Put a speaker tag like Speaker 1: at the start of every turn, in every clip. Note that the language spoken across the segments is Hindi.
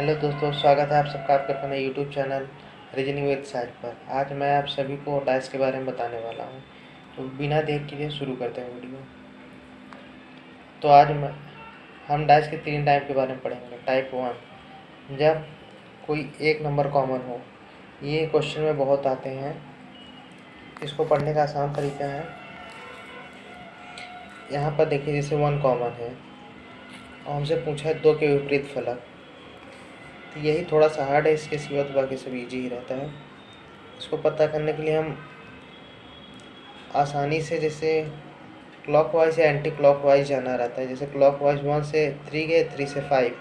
Speaker 1: हेलो दोस्तों, स्वागत है आप सबका आपके अपने YouTube channel reasoning with site पर। आज मैं आप सभी को डाइस के बारे में बताने वाला हूँ। तो बिना देर किए शुरू करते हैं वीडियो। तो हम डाइस के 3 टाइप के बारे में पढ़ेंगे। टाइप 1, जब कोई एक नंबर कॉमन हो। ये क्वेश्चन में बहुत आते हैं। इसको पढ़ने का आसान तरीका है, यहाँ पर देखिए जैसे 1 कॉमन है और हमसे पूछा है 2 के विपरीत फलक। तो यही थोड़ा सा हार्ड है, इसके सिवा तो बाकी सब ईजी ही रहता है। इसको पता करने के लिए हम आसानी से जैसे क्लॉकवाइज या एंटी क्लॉकवाइज जाना रहता है। जैसे क्लॉकवाइज 1 से 3 गए, 3 से 5,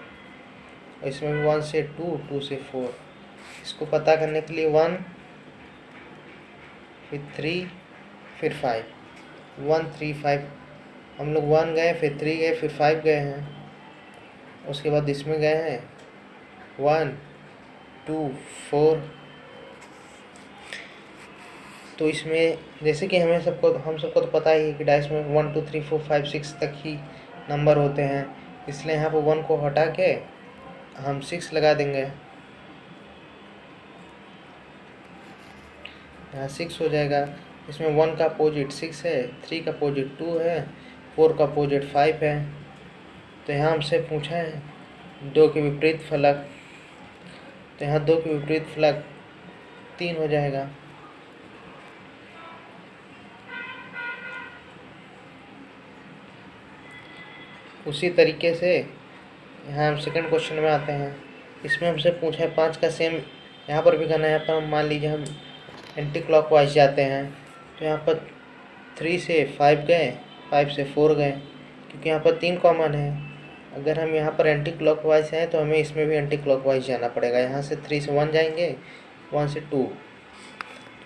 Speaker 1: और इसमें भी 1 से 2, 2 से 4। इसको पता करने के लिए 1 फिर 3 फिर 5, 1 3 5। हम लोग 1 गए, फिर 3 गए, फिर 5 गए हैं। उसके बाद इसमें गए हैं 1 2 4। तो इसमें जैसे कि हम सबको तो पता ही है कि डाइस में 1 2 3 4 5 6 तक ही नंबर होते हैं। इसलिए यहाँ पर 1 को हटा के हम 6 लगा देंगे। यहाँ 6 हो जाएगा। इसमें 1 का अपोजिट 6 है, 3 का अपोजिट 2 है, 4 का अपोजिट 5 है। तो यहाँ हमसे पूछा है 2 के विपरीत फलक। तो यहाँ 2 के विपरीत फलक 3 हो जाएगा। उसी तरीके से यहाँ हम सेकंड क्वेश्चन में आते हैं। इसमें हमसे पूछा है 5 का सेम यहाँ पर भी करना है। यहाँ पर हम मान लीजिए हम एंटी क्लॉकवाइज जाते हैं। तो यहाँ पर 3 से 5 गए, 5 से 4 गए, क्योंकि यहाँ पर 3 कॉमन है। अगर हम यहाँ पर एंटी क्लॉकवाइज हैं तो हमें इसमें भी एंटी क्लॉकवाइज जाना पड़ेगा। यहाँ से 3 से 1 जाएंगे, 1 से 2,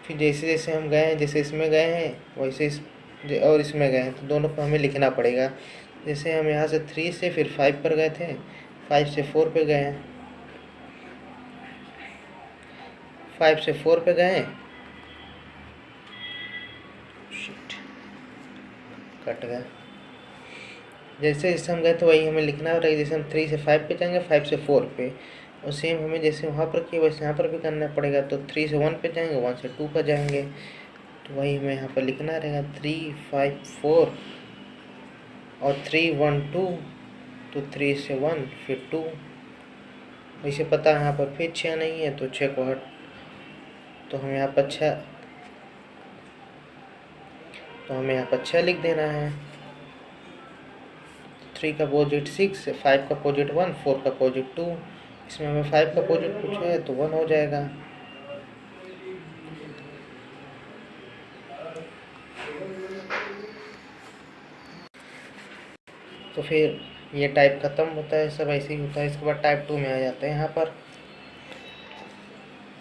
Speaker 1: फिर जैसे जैसे हम गए हैं, जैसे इसमें गए हैं वैसे और इसमें गए हैं, तो दोनों को हमें लिखना पड़ेगा। जैसे हम यहाँ से 3 से फिर 5 पर गए थे, 5 से 4 पे गए हैं, 5 से 4 पे गए, कट गया। जैसे जैसे हम गए तो वही हमें लिखना पड़ेगा। जैसे हम 3 से 5 पे जाएंगे, 5 से 4 पे, और सेम हमें जैसे वहाँ पर किया वैसे यहाँ पर भी करना पड़ेगा। तो 3 से 1 पे जाएंगे, 1 से 2 पर जाएंगे, तो वही हमें यहाँ पर लिखना रहेगा 3 5 4, और 3 1 2, तो 3 से 1 फिर 2। वैसे पता है यहाँ पर फिर 6 नहीं है, तो 6 को हट, तो हमें यहाँ पर 6 लिख देना है। 3 का अपोजिट 6, 5 का अपोजिट 1, 4 का अपोजिट 2। इसमें हमें 5 का अपोजिट पूछा है तो 1 हो जाएगा। तो फिर ये टाइप ख़त्म होता है, सब ऐसे ही होता है। इसके बाद टाइप 2 में आ जाते हैं।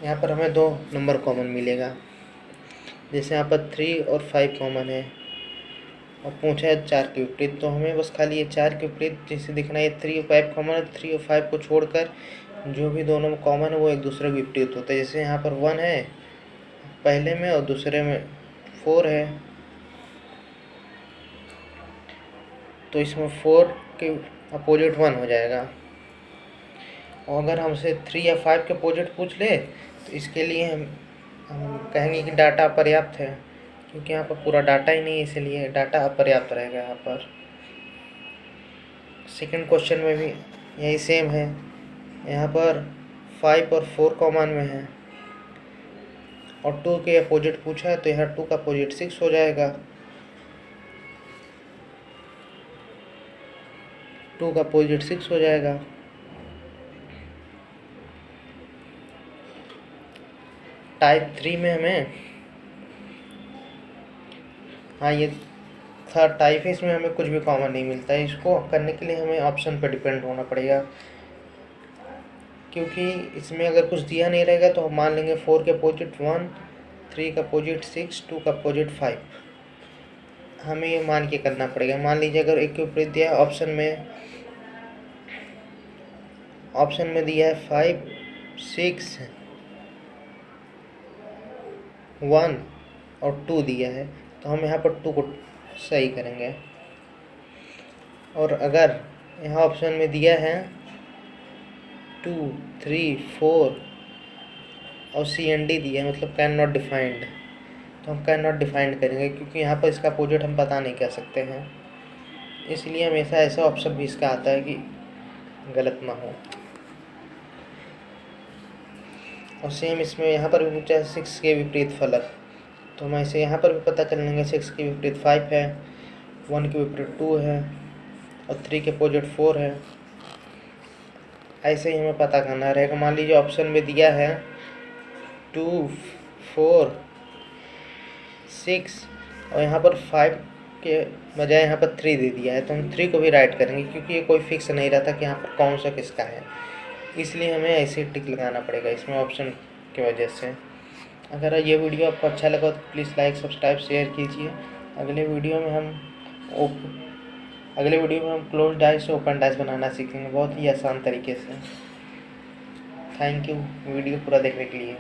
Speaker 1: यहाँ पर हमें 2 नंबर कॉमन मिलेगा। जैसे यहाँ पर 3 और 5 कॉमन है और पूछा है 4 के विपरीत। तो हमें बस खाली ये 4 के विपरीत जैसे दिखना है। 3 और 5 कॉमन है, 3 और 5 को छोड़कर जो भी दोनों कॉमन है वो एक दूसरे के विपरीत होता है। जैसे यहाँ पर 1 है पहले में और दूसरे में 4 है, तो इसमें 4 के अपोजिट 1 हो जाएगा। और अगर हमसे 3 या 5 के अपोजिट पूछ ले तो इसके लिए हम कहेंगे कि डाटा अपर्याप्त है, क्योंकि यहाँ पर पूरा डाटा ही नहीं है, इसलिए डाटा अपर्याप्त रहेगा। यहाँ पर सेकंड क्वेश्चन में भी यही सेम है। यहाँ पर 5 और 4 कॉमन में है और 2 के अपोजिट पूछा है, तो यहाँ 2 का अपोजिट 6 हो जाएगा। 2 का अपोजिट 6 हो जाएगा। टाइप 3 में हमें, हाँ ये थर्ड टाइप है, इसमें हमें कुछ भी कॉमन नहीं मिलता है। इसको करने के लिए हमें ऑप्शन पर डिपेंड होना पड़ेगा, क्योंकि इसमें अगर कुछ दिया नहीं रहेगा तो हम मान लेंगे 4 के अपोजिट 1, 3 का अपोजिट 6, 2 का अपोजिट 5। हमें ये मान के करना पड़ेगा। मान लीजिए अगर एक के विपरीत दिया है ऑप्शन में दिया है 5 6 1 और 2 दिया है, तो हम यहाँ पर 2 को सही करेंगे। और अगर यहाँ ऑप्शन में दिया है 2 3 4 और CND दिया है, मतलब कैन नॉट डिफाइंड। तो हम कैन नॉट डिफाइंड करेंगे क्योंकि यहाँ पर इसका अपोजिट हम पता नहीं कर सकते हैं, इसलिए हमेशा ऐसा ऑप्शन भी इसका आता है कि गलत ना हो। और सेम इसमें यहाँ पर भी पूछा है 6 के विपरीत फलक, तो हम ऐसे यहाँ पर भी पता कर लेंगे। 6 के विपरीत 5 है, 1 के विपरीत 2 है और 3 के अपोजिट 4 है। ऐसे ही हमें पता करना रहेगा। मान लीजिए ऑप्शन में दिया है 2 4 6 और यहाँ पर 5 के बजाय यहाँ पर 3 दे दिया है, तो हम 3 को भी राइट करेंगे क्योंकि ये कोई फिक्स नहीं रहता कि यहाँ पर कौन सा किसका है, इसलिए हमें ऐसे टिक लगाना पड़ेगा इसमें ऑप्शन की वजह से। अगर ये वीडियो आपको अच्छा लगा तो प्लीज़ लाइक सब्सक्राइब शेयर कीजिए। अगले वीडियो में हम क्लोज डाइस से ओपन डाइस बनाना सीखेंगे बहुत ही आसान तरीके से। थैंक यू वीडियो पूरा देखने के लिए।